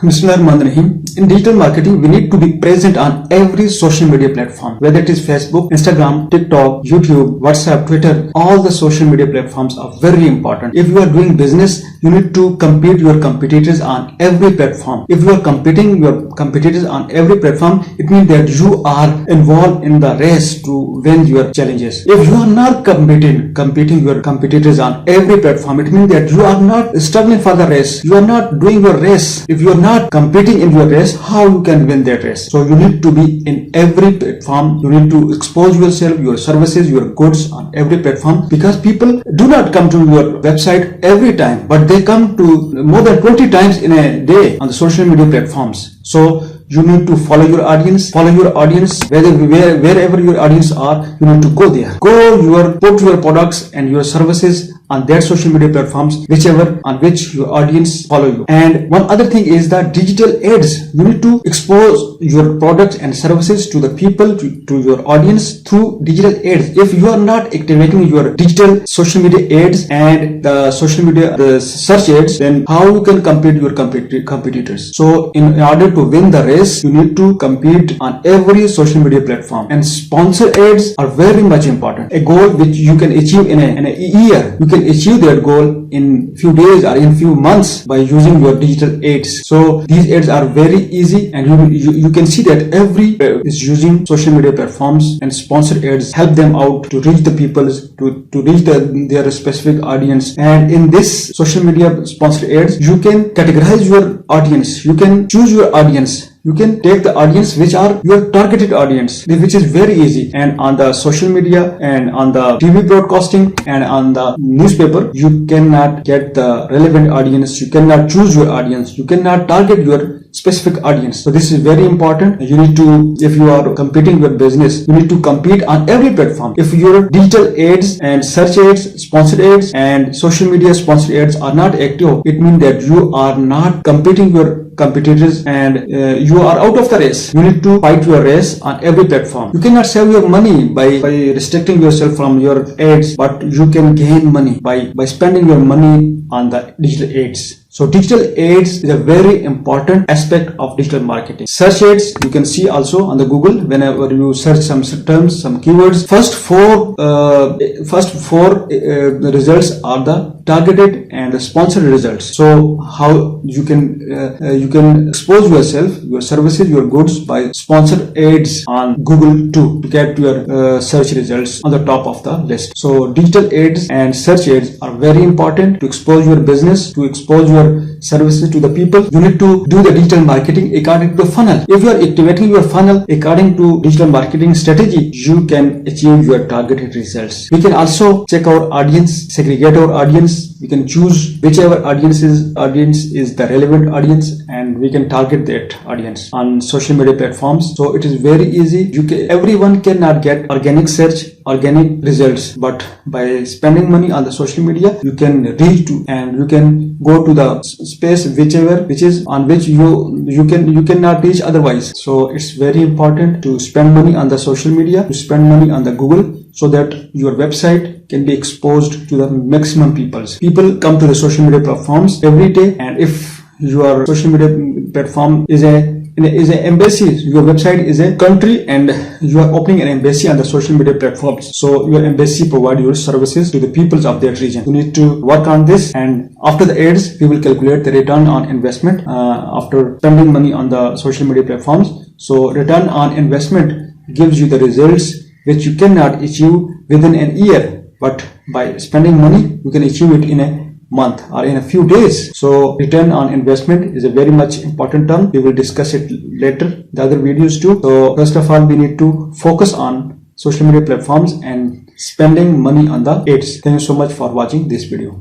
Bismillahirrahmanirrahim. In digital marketing, we need to be present on every social media platform, whether it is Facebook, Instagram, TikTok, YouTube, WhatsApp, Twitter. All the social media platforms are very important. If you are doing business, you need to compete your competitors on every platform. If you are competing your competitors on every platform, it means that you are involved in the race to win your challenges. If you are not competing your competitors on every platform, it means that you are not struggling for the race. You are not doing your race. If you are not competing in your race, how you can win that race? So you need to be in every platform. You need to expose yourself, your services, your goods on every platform, because people do not come to your website every time, but they come to more than 20 times in a day on the social media platforms. So you need to follow your audience, wherever your audience are, you need to go there. Put your products and your services on their social media platforms, whichever on which your audience follow you. And one other thing is that digital ads. You need to expose your products and services to the people, to your audience through digital ads. If you are not activating your digital social media ads and the search ads, then how you can compete your competitors? So in order to win the race, you need to compete on every social media platform. And sponsor ads are very much important. A goal which you can achieve in a year, you can achieve that goal in few days or in few months by using your digital ads. So these ads are very easy, and you can see that every is using social media platforms, and sponsored ads help them out to reach the people, to reach their specific audience. And in this social media sponsored ads, you can categorize your audience, you can choose your audience. You can take the audience which are your targeted audience, which is very easy. And on the social media and on the TV broadcasting and on the newspaper, you cannot get the relevant audience. You cannot choose your audience. You cannot target your specific audience. So this is very important. You need to, if you are competing with business, you need to compete on every platform. If your digital ads and search ads, sponsored ads and social media sponsored ads are not active, it means that you are not competing your competitors and you are out of the race. You need to fight your race on every platform. You cannot save your money by restricting yourself from your ads, but you can gain money by spending your money on the digital ads. So digital ads is a very important aspect of digital marketing. Search ads, you can see also on the Google, whenever you search some terms, some keywords, first four results are the targeted and the sponsored results. So how you can expose yourself, your services, your goods by sponsored ads on Google too, to get your search results on the top of the list. So digital ads and search ads are very important to expose your business, to expose your services to the people. You need to do the digital marketing according to the funnel. If you are activating your funnel according to digital marketing strategy, you can achieve your targeted results. We can also check our audience, segregate our audience. We can choose whichever audience is the relevant audience, and we can target that audience on social media platforms. So it is very easy. Everyone cannot get organic search, organic results, but by spending money on the social media, you can reach to, and you can go to the space which is on which you cannot reach otherwise. So it's very important to spend money on the social media, to spend money on the Google, so that your website can be exposed to the maximum people. People come to the social media platforms every day, and if your social media platform is an embassy, your website is a country, and you are opening an embassy on the social media platforms. So your embassy provide your services to the peoples of that region. You need to work on this, and after the ads, we will calculate the return on investment after spending money on the social media platforms. So return on investment gives you the results which you cannot achieve within an year, but by spending money, you can achieve it in a month or in a few days. So return on investment is a very much important term. We will discuss it later, the other videos too. So first of all, we need to focus on social media platforms and spending money on the ads. Thank you so much for watching this video.